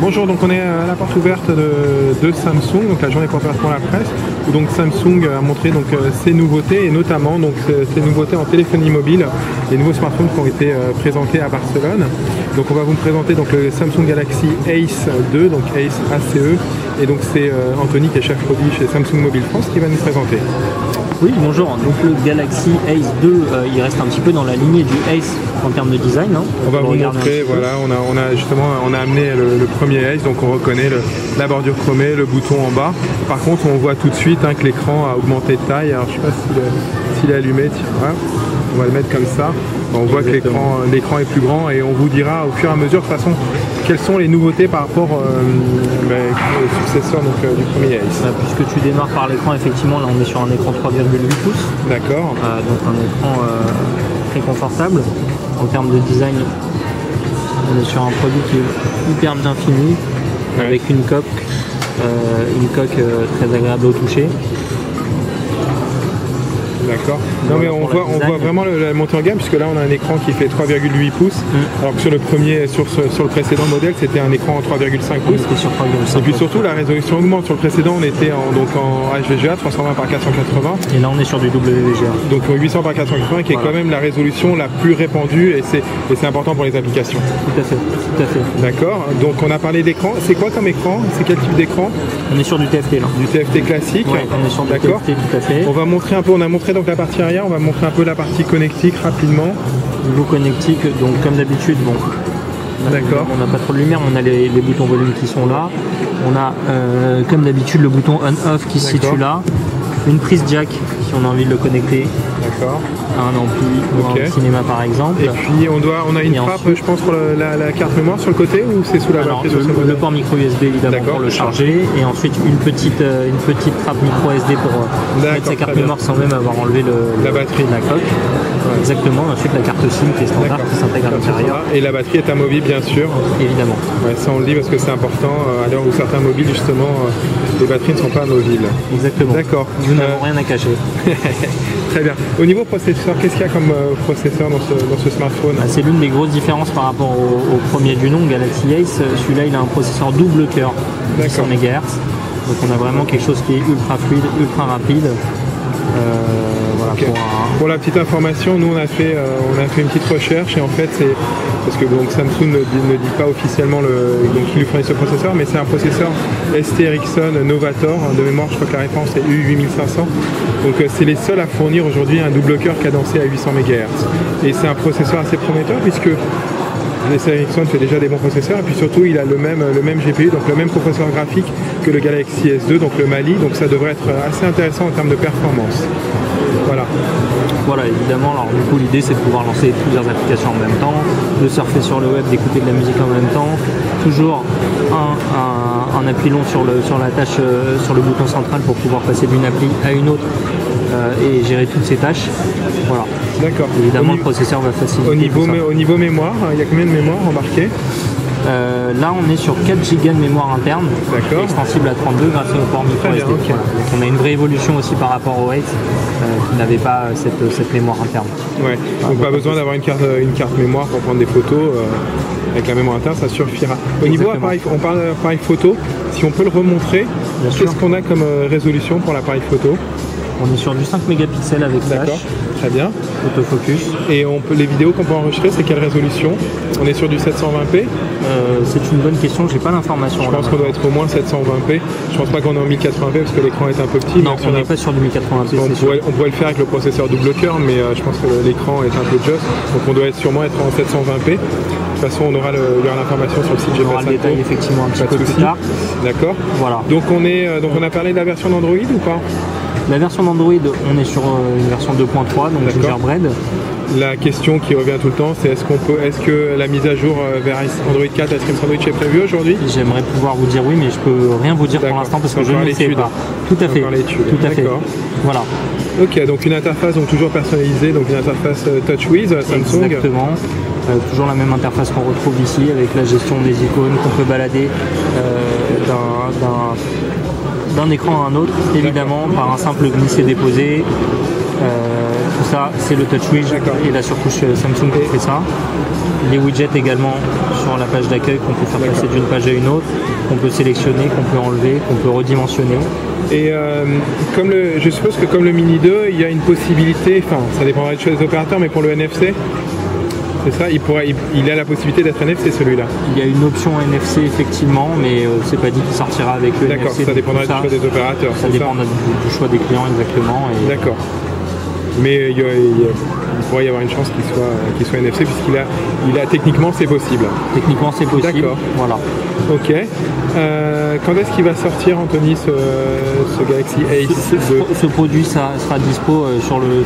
Bonjour, donc on est à la porte ouverte de Samsung, donc la journée porte ouverte pour la presse, où donc Samsung a montré donc ses nouveautés et notamment donc ses nouveautés en téléphonie mobile, les nouveaux smartphones qui ont été présentés à Barcelone. Donc on va vous présenter donc le Samsung Galaxy Ace 2, donc Ace ACE, et donc c'est Anthony qui est chef produit chez Samsung Mobile France qui va nous présenter. Oui, bonjour. Donc le Galaxy Ace 2, il reste un petit peu dans la lignée du Ace en termes de design. Hein. On va vous montrer, voilà, on a amené le premier Ace, donc on reconnaît la bordure chromée, le bouton en bas. Par contre, on voit tout de suite que l'écran a augmenté de taille. Alors je ne sais pas s'il est allumé, tiens, voilà. On va le mettre comme ça. On voit que l'écran est plus grand et on vous dira au fur et à mesure de toute façon quelles sont les nouveautés par rapport au successeur du premier Ace. Puisque tu démarres par l'écran, effectivement là on est sur un écran 3,8 pouces. D'accord. Donc un écran très confortable. En termes de design, on est sur un produit qui est hyper bien fini, avec une coque très agréable au toucher. D'accord. Non mais on voit vraiment la montée en gamme puisque là on a un écran qui fait 3,8 pouces alors que sur le précédent modèle c'était un écran en 3,5 pouces. Et puis surtout la résolution augmente. Sur le précédent on était en HVGA 320 par 480. Et là on est sur du WVGA. Donc 800 par 480 qui est quand même la résolution la plus répandue et c'est important pour les applications. Tout à fait. D'accord. Donc on a parlé d'écran. C'est quoi comme écran? C'est quel type d'écran? On est sur du TFT là. Du TFT classique. Ouais, on est sur du TFT tout à fait. On va montrer un peu, on a montré donc la partie arrière, on va montrer un peu la partie connectique rapidement. Niveau connectique, donc comme d'habitude, bon, d'accord. On n'a pas trop de lumière, on a les boutons volume qui sont là. On a comme d'habitude le bouton on-off qui se situe là. Une prise jack si on a envie de le connecter. D'accord. À un ampli ou un cinéma par exemple. Et puis on a une trappe, ensuite, je pense, pour la carte mémoire sur le côté ou c'est sous la batterie? Le port micro USB évidemment pour le charger et ensuite une petite trappe micro SD pour mettre sa carte mémoire sans même avoir enlevé la batterie de la coque. Voilà, exactement. Ensuite la carte SIM qui est standard qui s'intègre à l'intérieur. Et la batterie est amovible bien sûr. Évidemment. Ouais, ça on le dit parce que c'est important à l'heure où certains mobiles justement les batteries ne sont pas amovibles. Exactement. D'accord. Nous n'avons rien à cacher. Très bien. Au niveau processeur, qu'est-ce qu'il y a comme processeur dans ce smartphone? C'est l'une des grosses différences par rapport au premier du nom, Galaxy Ace. Celui-là, il a un processeur double cœur, 100 MHz. Donc on a vraiment quelque chose qui est ultra fluide, ultra rapide. Voilà, okay. Pour la petite information, nous on a fait une petite recherche et en fait c'est parce que donc Samsung ne dit pas officiellement qui lui fournit ce processeur, mais c'est un processeur ST Ericsson Novator. De mémoire, je crois que la référence est U8500. Donc c'est les seuls à fournir aujourd'hui un double cœur cadencé à 800 MHz. Et c'est un processeur assez prometteur puisque ST Ericsson fait déjà des bons processeurs et puis surtout il a le même GPU, donc le même processeur graphique que le Galaxy S2, donc le Mali, donc ça devrait être assez intéressant en termes de performance. Voilà, évidemment, alors du coup l'idée c'est de pouvoir lancer plusieurs applications en même temps, de surfer sur le web, d'écouter de la musique en même temps, toujours un appui long sur la tâche, sur le bouton central pour pouvoir passer d'une appli à une autre et gérer toutes ces tâches. Voilà. D'accord. Évidemment, le processeur va faciliter. Au niveau mémoire, il y a combien de mémoire embarquée? Là on est sur 4 Go de mémoire interne, extensible à 32 grâce au port micro SD. Okay. Voilà. Donc on a une vraie évolution aussi par rapport au Ace qui n'avait pas cette mémoire interne. Ouais. Donc pas besoin d'avoir une carte mémoire pour prendre des photos, avec la mémoire interne ça suffira. Au niveau appareil, on parle d'appareil photo, si on peut le remontrer, qu'est-ce qu'on a comme résolution pour l'appareil photo? On est sur du 5 mégapixels avec flash. Très bien. Autofocus. Et les vidéos qu'on peut enregistrer, c'est quelle résolution? On est sur du 720p? C'est une bonne question, j'ai pas l'information. Je pense qu'on doit être au moins 720p. Je pense pas qu'on est en 1080p parce que l'écran est un peu petit. Non, on n'est pas sur du 1080p. On pourrait le faire avec le processeur double cœur, mais je pense que l'écran est un peu just. Donc on doit sûrement être en 720p. De toute façon, il y aura l'information sur le site. On aura le détail effectivement un petit peu plus tard. D'accord. Voilà. Donc on a parlé de la version d'Android ou pas? La version d'Android, on est sur une version 2.3, donc Gingerbread. La question qui revient tout le temps, c'est est-ce que la mise à jour vers Android 4, Ice Sandwich est prévue aujourd'hui? J'aimerais pouvoir vous dire oui, mais je peux rien vous dire pour l'instant parce que je ne sais pas. Tout à fait. Tout à fait. Voilà. Ok, donc une interface toujours personnalisée, donc une interface TouchWiz Samsung. Exactement. Toujours la même interface qu'on retrouve ici avec la gestion des icônes qu'on peut balader d'un écran à un autre, évidemment par un simple glisser-déposer tout ça, c'est le TouchWiz et la surcouche Samsung qui fait ça. Les widgets également sur la page d'accueil qu'on peut faire passer d'une page à une autre, qu'on peut sélectionner, qu'on peut enlever, qu'on peut redimensionner. Et je suppose que comme le Mini 2, il y a une possibilité, enfin ça dépendra des choix des opérateurs, mais pour le NFC, c'est ça, il a la possibilité d'être NFC celui-là. Il y a une option NFC effectivement, mais c'est pas dit qu'il sortira avec le NFC. D'accord, ça dépendra du choix des opérateurs. Ça dépend du choix des clients exactement. D'accord. Mais il pourrait y avoir une chance qu'il soit NFC puisqu'il a techniquement c'est possible. Techniquement c'est possible. D'accord. Voilà. Ok. Quand est-ce qu'il va sortir, Anthony, ce Galaxy Ace 2 Ce produit sera dispo sur le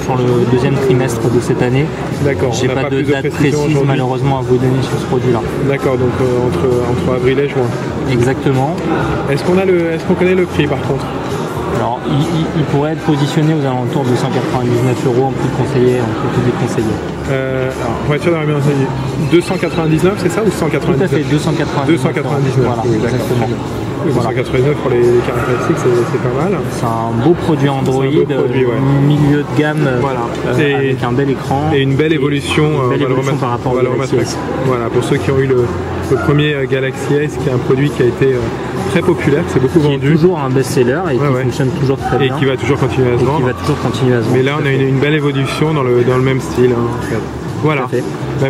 deuxième trimestre de cette année. D'accord. J'ai pas de date précise malheureusement à vous donner sur ce produit-là. D'accord, donc entre avril et juin. Exactement. Est-ce qu'on connaît le prix par contre? Alors, il pourrait être positionné aux alentours de 199 € en prix conseillé, en prix déconseillé. Alors, pour être sûr d'avoir bien entendu, 299, c'est ça ou 199? Tout à fait, 299. Voilà, oui, exactement. 299 pour les caractéristiques, c'est pas mal. C'est un beau produit Android, milieu de gamme, avec un bel écran. Et une belle évolution, par rapport au Galaxy S. Voilà, pour ceux qui ont eu le premier Galaxy S, qui est un produit qui a été très populaire, c'est beaucoup vendu. Qui est toujours un best-seller et qui fonctionne toujours très bien. Et qui va toujours continuer à se vendre. Mais là, on a une belle évolution dans le même style. En fait. Voilà.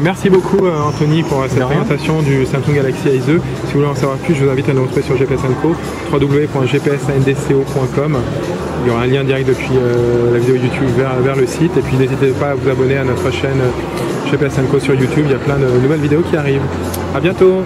Merci beaucoup Anthony pour cette présentation du Samsung Galaxy Ace 2. Si vous voulez en savoir plus, je vous invite à nous retrouver sur GPS & Co, www.gpsndco.com. Il y aura un lien direct depuis la vidéo YouTube vers le site. Et puis n'hésitez pas à vous abonner à notre chaîne GPS & Co sur YouTube. Il y a plein de nouvelles vidéos qui arrivent. À bientôt.